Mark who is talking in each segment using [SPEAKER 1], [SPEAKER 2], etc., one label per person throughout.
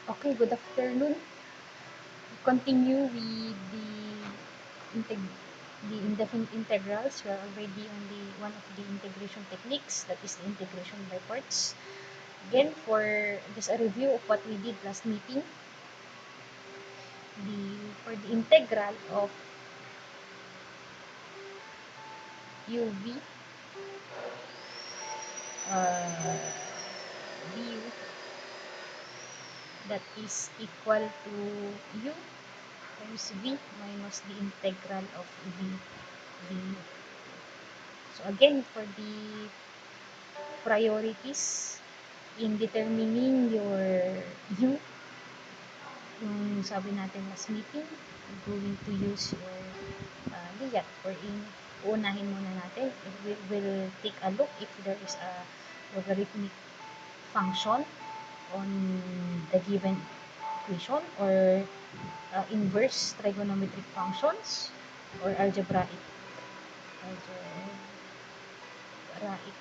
[SPEAKER 1] Okay, good afternoon. Continue with the indefinite integrals. We are already on the one of the integration techniques, that is the integration by parts. Again, for just a review of what we did last meeting, for the integral of uv du, that is equal to u times v minus the integral of v du. So again, for the priorities in determining your u, yung sabi natin last meeting, we're going to use your liat, or uunahin muna natin. We will take a look if there is a logarithmic function on the given equation, or inverse trigonometric functions, or algebraic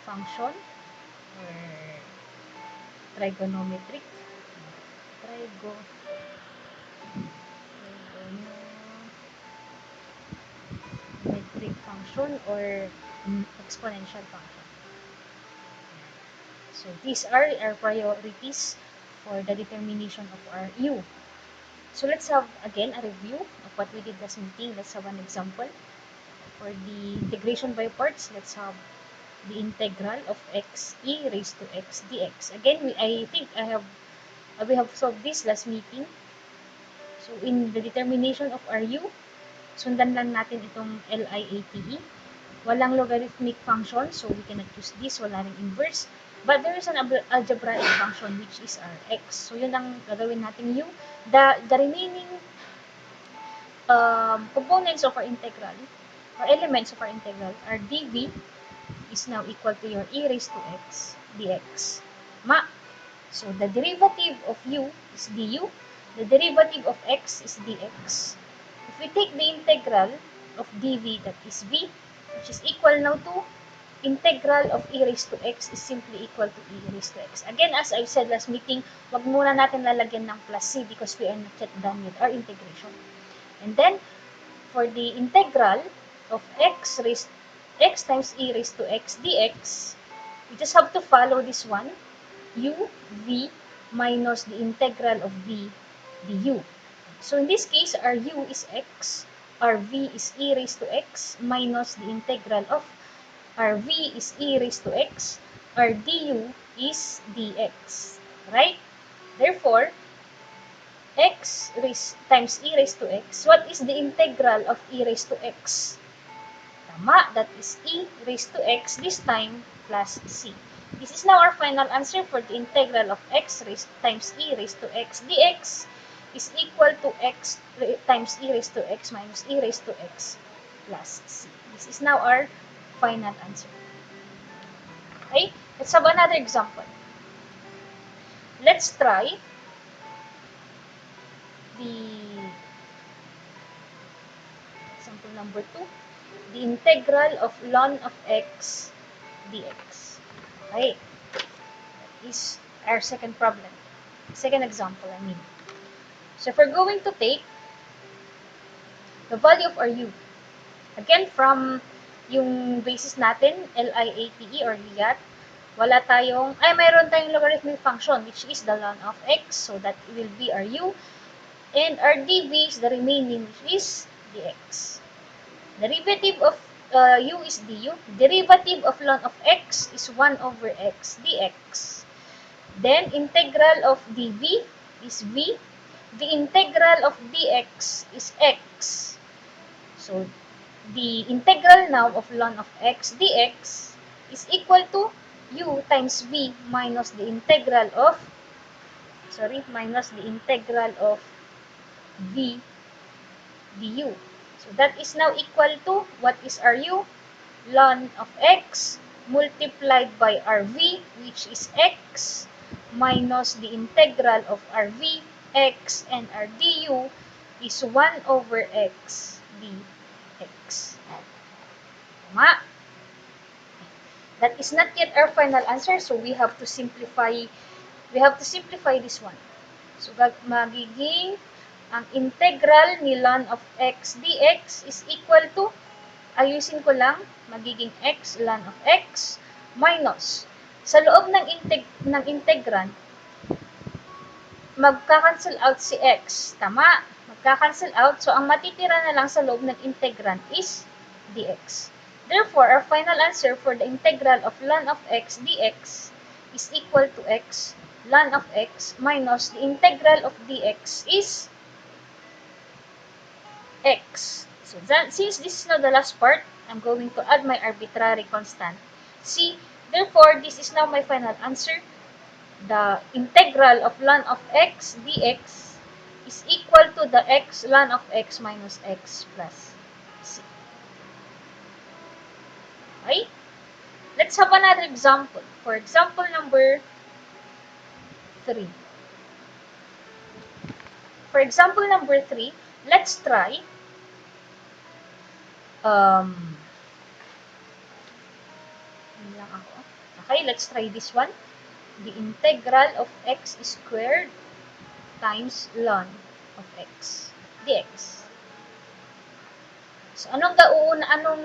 [SPEAKER 1] function, or trigonometric function, or exponential function. So these are our priorities for the determination of our u. So let's have again a review of what we did last meeting. Let's have an example. For the integration by parts, let's have the integral of x e raised to x dx. Again, I think we have solved this last meeting. So in the determination of our u, sundan lang natin itong LIATE. Walang logarithmic function, so we cannot use this. Wala ring inverse. But there is an algebraic function, which is our x. So yun ang gagawin natin u. The remaining components of our integral, or elements of our integral, are dv is now equal to your e raised to x dx. So the derivative of u is du. The derivative of x is dx. If we take the integral of dv, that is v, which is equal now to integral of e raised to x, is simply equal to e raised to x. Again, as I've said last meeting, wag muna natin lalagyan ng plus c because we are not yet done with our integration. And then, for the integral of x times e raised to x dx, we just have to follow this one, u v minus the integral of v du. So in this case, our u is x, our v is e raised to x, minus the integral of our v is e raised to x, our du is dx. Right? Therefore, x times e raised to x, what is the integral of e raised to x? Tama, that is e raised to x, this time plus c. This is now our final answer for the integral of x times e raised to x dx is equal to x times e raised to x minus e raised to x plus c. This is now our final answer. Okay, let's have another example. Let's try the example number 2, the integral of ln of x dx. Okay, that is our second problem. Second example, I mean. So if we're going to take the value of our u, again from yung basis natin, LIATE or liat, mayroon tayong logarithmic function, which is the ln of x, so that will be our u, and our dv is the remaining, which is dx. Derivative of u is du. Derivative of ln of x is 1 over x dx. Then, integral of dv is v. The integral of dx is x. So, the integral now of ln of x dx is equal to u times v minus the integral of v du. So that is now equal to, what is our u? Ln of x multiplied by our v, which is x, minus the integral of our v, x, and our du is 1 over x dx. Tama? That is not yet our final answer, so we have to simplify this one. So, magiging ang integral ni ln of x dx is equal to, ayusin ko lang, magiging x ln of x minus, sa loob ng integrand, magka-cancel out si x. Tama? Magka-cancel out. So, ang matitira na lang sa loob ng integrand is dx. Therefore, our final answer for the integral of ln of x dx is equal to x ln of x minus the integral of dx is x. So, since this is now the last part, I'm going to add my arbitrary constant c. Therefore, this is now my final answer. The integral of ln of x dx is equal to the x ln of x minus x plus c. Okay? Let's have another example. For example number 3. For example number 3, let's try okay, let's try this one. The integral of x squared times ln of x dx. So, anong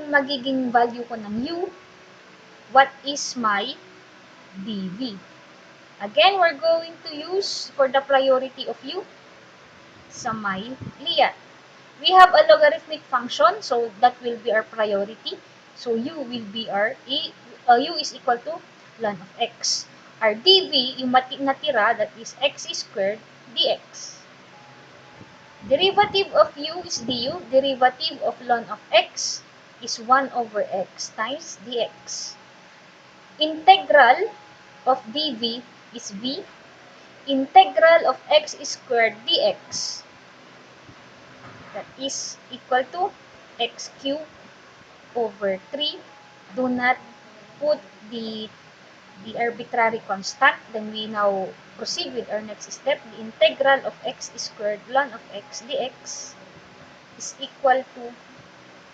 [SPEAKER 1] magiging value ko ng u? What is my dv? Again, we're going to use for the priority of u sa may liat. We have a logarithmic function, so that will be our priority. So, u will be u is equal to ln of x. Our dv, yung natira, that is x squared dx. Derivative of u is du. Derivative of ln of x is 1 over x times dx. Integral of dv is v. Integral of x squared dx, that is equal to x cubed over 3. Do not put the arbitrary constant. Then we now proceed with our next step. The integral of x squared ln of x dx is equal to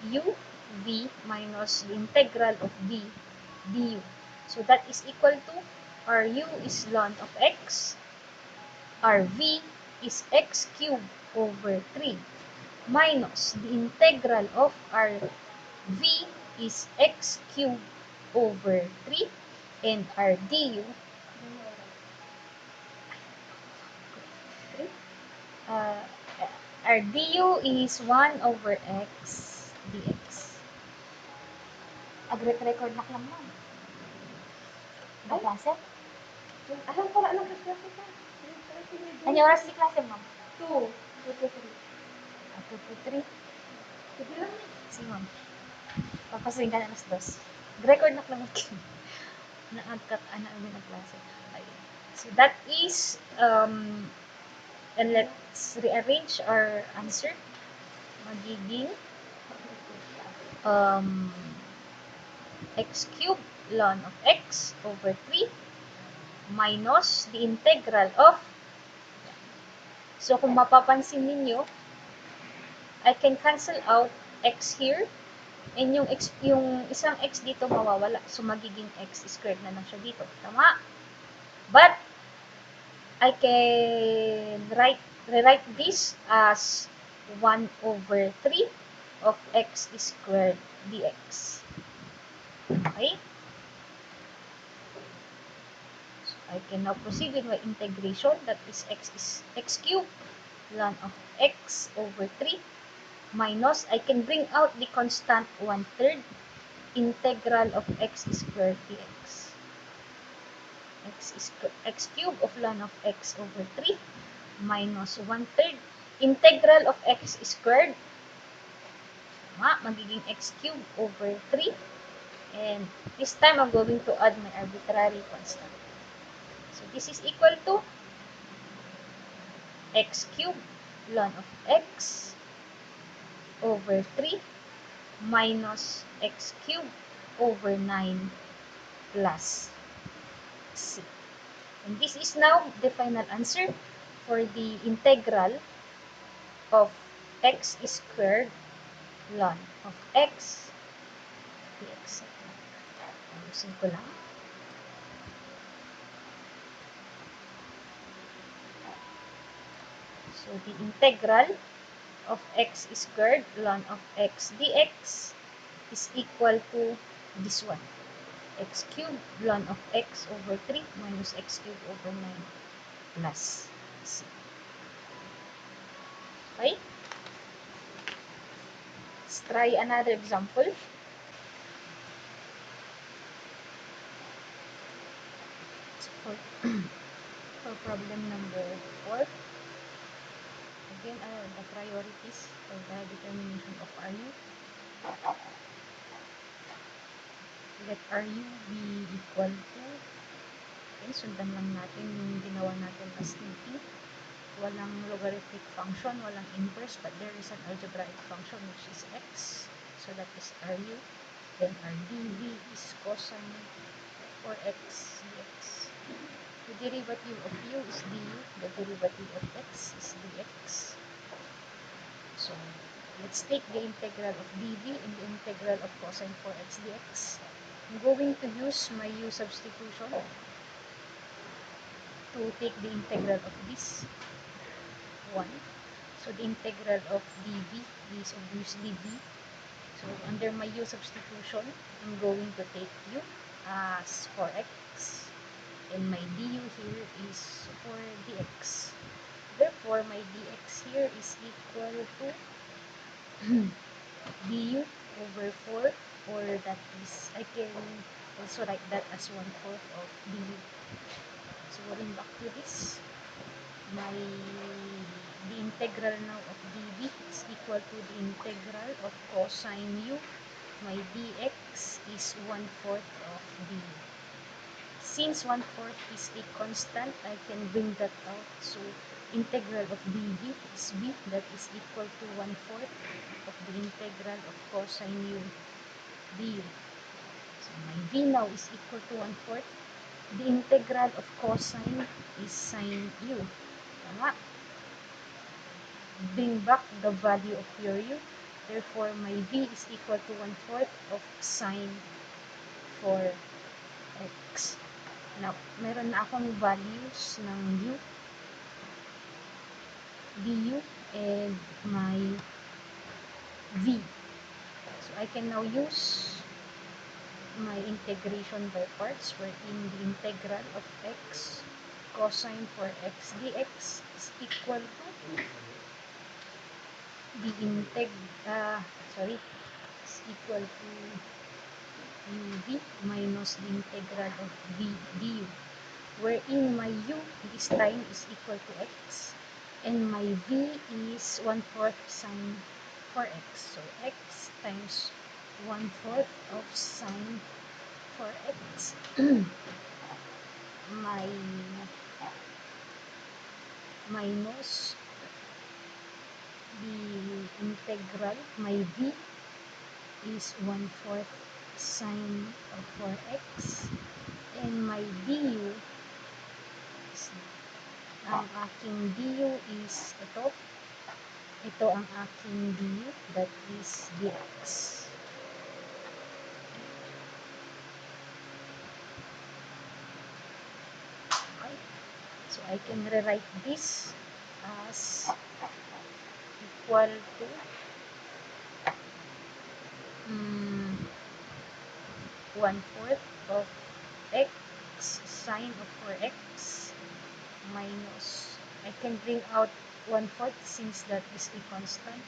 [SPEAKER 1] u v minus the integral of v du. So that is equal to, our u is ln of x, our v is x cubed over 3 minus the integral of our v is x cubed over 3 and our du our du is 1 over x dx. Agret-record na lang ma'am. Ba klase?
[SPEAKER 2] Alam pala, anong klase ka?
[SPEAKER 1] Ano oras si klase ma'am?
[SPEAKER 2] 2 to 3.
[SPEAKER 1] 2 to 3.
[SPEAKER 2] Sige lang.
[SPEAKER 1] Sige ma'am. Papasuin ka na alas 2. Record na lang ako. Na-agkat namin ang klase. So that is, and let's rearrange our answer. Magiging x cubed ln of x over 3 minus the integral of, so kung mapapansin ninyo, I can cancel out x here and yung isang x dito mawawala. So magiging x squared na lang siya dito. Tama? But I can rewrite this as 1 over 3 of x squared dx. Okay? So I can now proceed with my integration. That is x cubed ln of x over 3 minus, I can bring out the constant 1/3 integral of x squared dx. X cubed of ln of x over 3 minus 1/3 integral of x squared. Magiging x cubed over 3. And this time, I'm going to add my arbitrary constant. So, this is equal to x cubed ln of x over 3 minus x cubed over 9 plus c. And this is now the final answer for the integral of x squared ln of x dx. Ayusin ko lang. So, the integral of x squared ln of x dx is equal to this one. X cubed ln of x over 3 minus x cubed over 9 plus c. Okay? Let's try another example. For, for problem number 4. Again, the priorities for the determination of RU. Let RU be equal to, okay, sundan lang natin yung ginawa natin as meeting. Walang logarithmic function, walang inverse, but there is an algebraic function which is x. So that is RU. Then our dv is cosine for x dx. The derivative of u is du, the derivative of x is dx. So, let's take the integral of dv and the integral of cosine for x dx. I'm going to use my u substitution to take the integral of this one. So, the integral of dv is obviously v. So, under my u substitution, I'm going to take u as for x, and my du here is for dx. Therefore, my dx here is equal to du over 4, or that is, I can also write that as 1/4 of du. So, going back to this, the integral now of dv is equal to the integral of cosine u. My dx is 1/4 of du. Since 1/4 is a constant, I can bring that out. So, integral of dv is b, that is equal to 1/4 of the integral of cosine u du. So, my v now is equal to 1/4. The integral of cosine is sine u. Tama? Bring back the value of your u. Therefore, my v is equal to 1/4 of sine for x. Now, meron na akong values ng u, du, and my v. So, I can now use my integration by parts, wherein the integral of x cosine for x dx is equal to the is equal to uv minus the integral of v du, wherein my u this time is equal to x, and my v is 1/4 sine for x. So, x times 1/4 of sine for x. My minus the integral, my v is 1/4 sine for x, and my du is, ang aking du is ito ang aking du, that is dx. Okay, so I can rewrite this as equal to 1/4 of x sine of 4x minus, I can bring out 1/4 since that is a constant,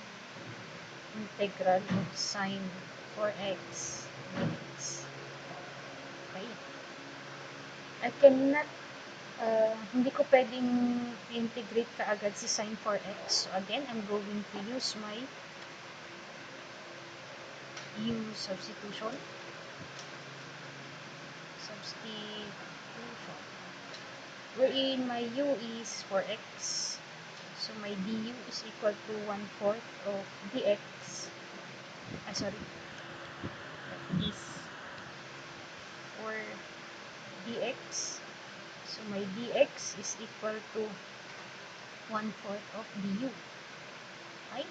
[SPEAKER 1] integral of sine 4x dx. Okay. I cannot, hindi ko pwedeng integrate kaagad si sine 4x. So, again, I'm going to use my u substitution. Wherein my u is 4x. So, my du is equal to 1/4 of dx. That is 4 dx. So, my dx is equal to 1/4 of du. Okay?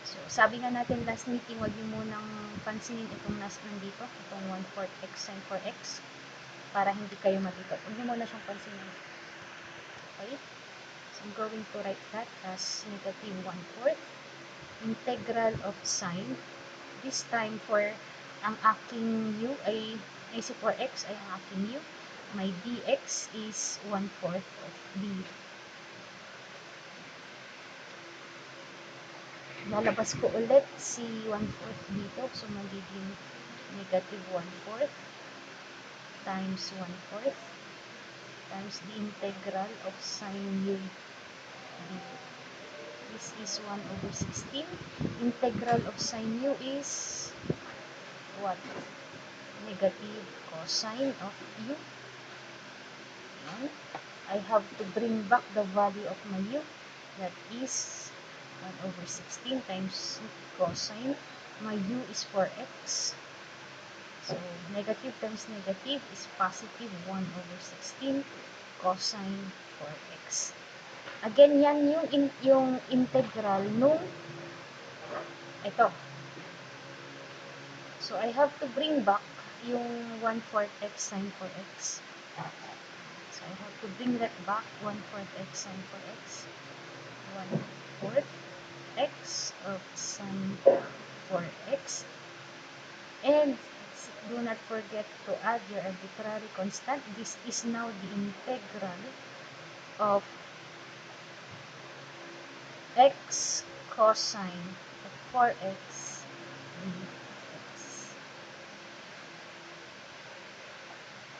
[SPEAKER 1] So, sabi nga natin last meeting, wag niyo munang pansinin itong nandito, itong 1/4 x sine 4x, para hindi kayo malikot. Huwag niyo muna siyang pansinin. Okay? So I'm going to write that as negative 1/4 integral of sine. This time for ang aking u ay for x ay ang aking u. My dx is 1/4 of du. Lalabas ko ulit si 1/4 dito. So magiging negative 1/4 times 1/4 times the integral of sine u dito. This is 1/16. Integral of sine u is what? Negative cosine of u. And I have to bring back the value of my u. That is 1/16 times cosine. My u is 4x. So, negative times negative is positive 1/16 cosine 4x. Again, yan yung integral nung ito. So, I have to bring back yung 1/4 x sine 4x. So, I have to bring that back 1/4 x sine 4x. 1/4 x of sine 4x. And do not forget to add your arbitrary constant. This is now the integral of x cosine of 4x dx.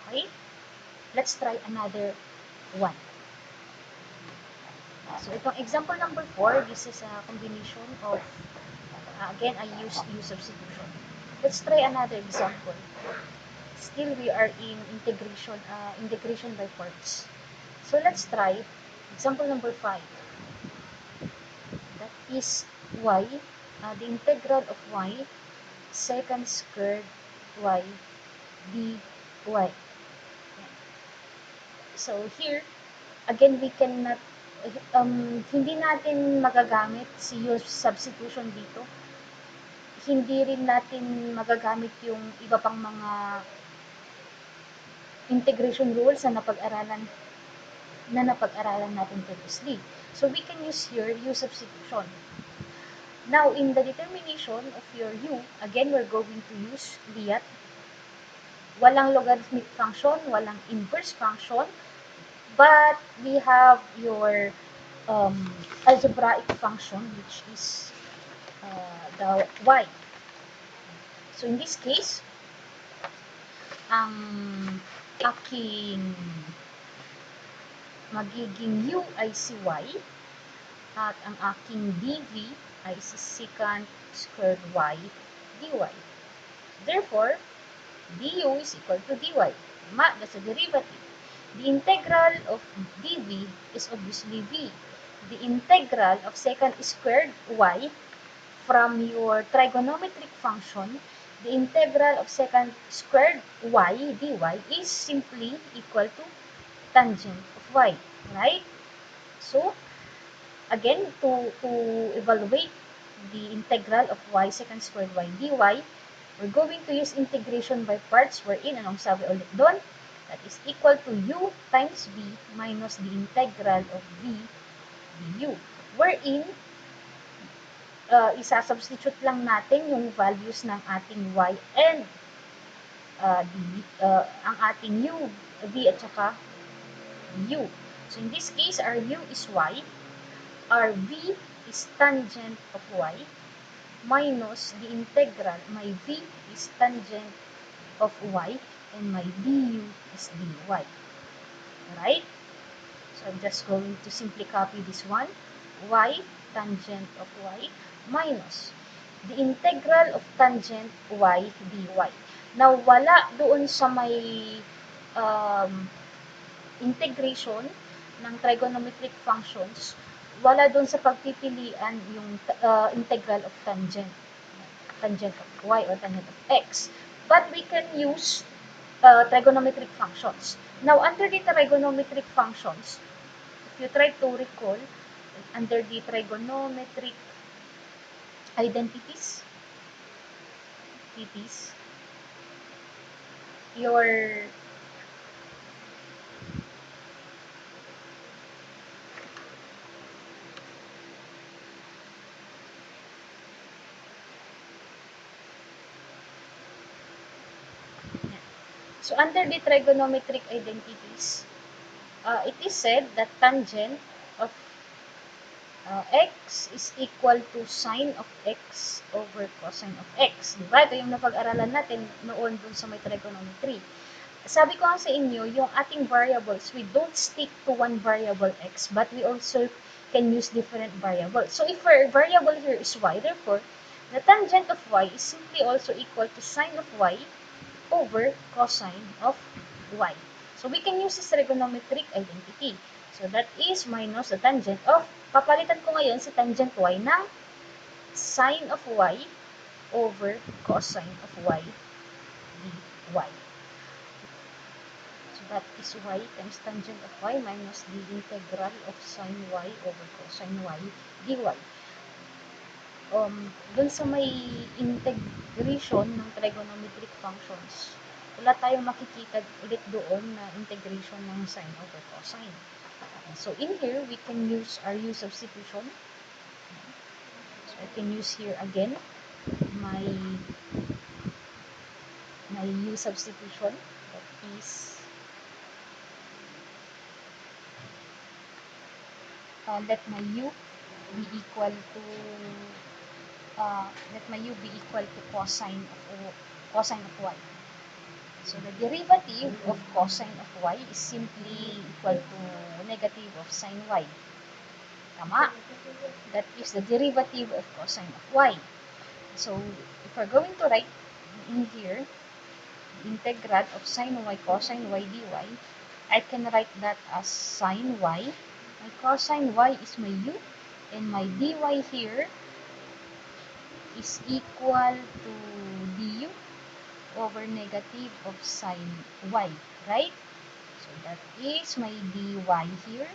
[SPEAKER 1] Okay? Let's try another one. So, itong example number 4, this is a combination of, again, I use u substitution. Let's try another example. Still, we are in integration by parts. So, let's try example number 5. That is y, the integral of y, secant squared y dy. So, here, again, we cannot, hindi natin magagamit si u substitution dito. Hindi rin natin magagamit yung iba pang mga integration rules na napag-aralan natin previously. So, we can use here u substitution. Now, in the determination of your u, again, we're going to use liat. Walang logarithmic function, walang inverse function, but we have your algebraic function, which is the y. So, in this case, ang aking magiging u ay si y, at ang aking dv ay si secant squared y dy. Therefore, du is equal to dy. That's a derivative. The integral of dv is obviously v. The integral of secant squared y from your trigonometric function, the integral of secant squared y dy is simply equal to tangent of y, right? So, again, to evaluate the integral of y secant squared y dy, we're going to use integration by parts wherein, anong sabi ulit doon? That is equal to u times v minus the integral of v du. Wherein, isasubstitute lang natin yung values ng ating y and ang ating u, v at saka u. So, in this case, our u is y, our v is tangent of y, minus the integral, my v is tangent of y, and my du is dy. Alright? So, I'm just going to simply copy this one. Y, tangent of y, minus the integral of tangent y dy. Now, wala doon sa may integration ng trigonometric functions, wala doon sa pagpipilian yung integral of tangent of y or tangent of x. But we can use trigonometric functions. Now, under the trigonometric functions, if you try to recall, under the trigonometric identities, So under the trigonometric identities, it is said that tangent of x is equal to sine of x over cosine of x. Diba? Ito yung napag-aralan natin noon dun sa may trigonometry. Sabi ko nga sa inyo, yung ating variables, we don't stick to one variable x, but we also can use different variables. So if our variable here is y, therefore, the tangent of y is simply also equal to sine of y over cosine of y. So we can use this trigonometric identity. So that is minus the tangent of, papalitan ko ngayon si tangent y ng sine of y over cosine of y dy. So that is y times tangent of y minus the integral of sine y over cosine y dy. Dun sa may integration ng trigonometric functions, wala tayong makikita ulit doon na integration ng sine over cosine. So in here, we can use our u substitution. So I can use here again my u substitution, that is let my u be equal to cosine of y. So the derivative of cosine of y is simply equal to negative of sine y. Tama? That is the derivative of cosine of y. So if we're going to write in here the integral of sine y cosine y dy, I can write that as sine y. My cosine y is my u, and my dy here is equal to du over negative of sine y, right? So that is my dy here.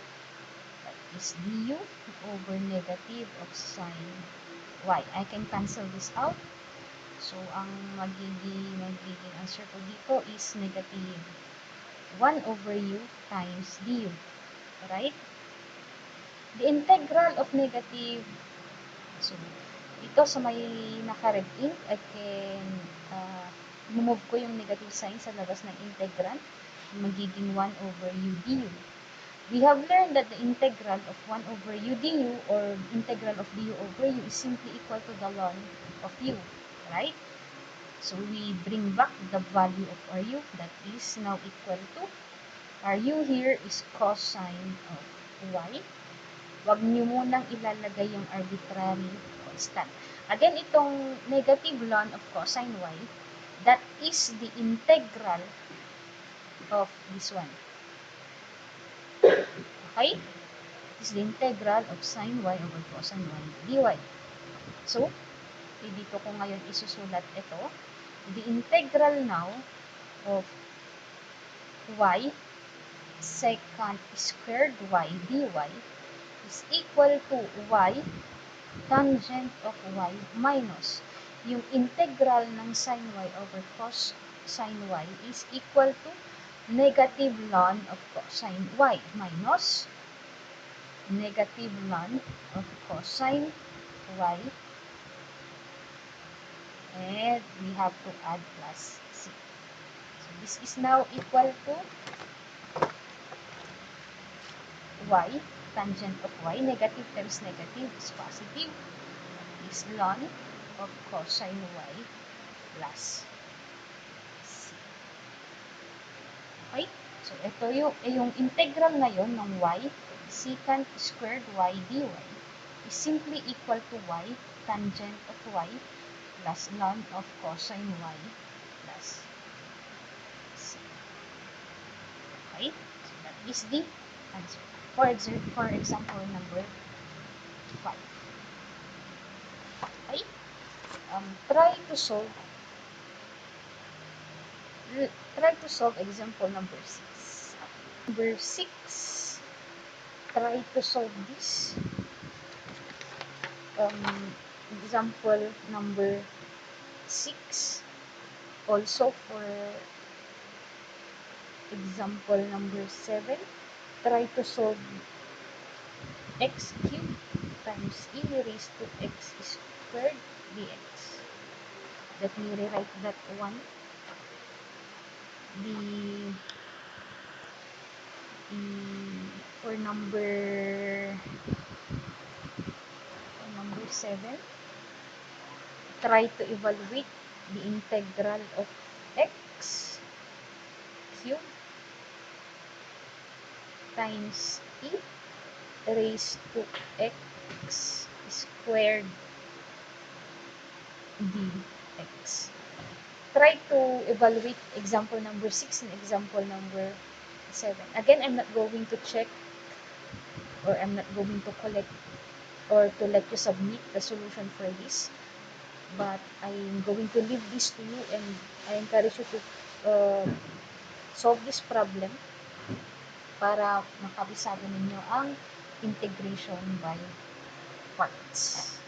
[SPEAKER 1] That is du over negative of sine y. I can cancel this out. So, ang magiging answer ko dito is negative 1 over u times du. Right? The integral of negative, so, dito sa may naka-red ink, I can move ko yung negative sign sa labas ng integrand. Magiging 1 over u du. We have learned that the integral of 1 over u du or integral of du over u is simply equal to the ln of u. Right? So, we bring back the value of our u. That is now equal to, our u here is cosine of y. Huwag nyo munang ilalagay yung arbitrary constant. Again, itong negative ln of cosine y, that is the integral of this one. Okay? It is the integral of sine y over cosine y dy. So, dito ko ngayon isusulat ito. The integral now of y secant squared y dy is equal to y tangent of y minus yung integral ng sine y over cos sine y is equal to negative ln of cosine y minus negative ln of cosine y, and we have to add plus c. So this is now equal to y tangent of y, negative times negative is positive, is ln of cosine y plus c. Okay? So, ito yung integral ngayon ng y, secant squared y dy is simply equal to y tangent of y plus ln of cosine y plus c. Okay? So, that is the answer. For example, number 5. Okay? Try to solve example number 6. Number 6, try to solve this. Example number 6. Also for example number 7, try to solve x cubed times e raised to x squared dx. Let me rewrite that one. the for number 7, try to evaluate the integral of x cubed times e raised to x squared dx. Try to evaluate example number 6 and example number 7. Again, I'm not going to check, or I'm not going to collect or to let you submit the solution for this, but I'm going to leave this to you, and I encourage you to solve this problem para makabisado ninyo ang integration by parts.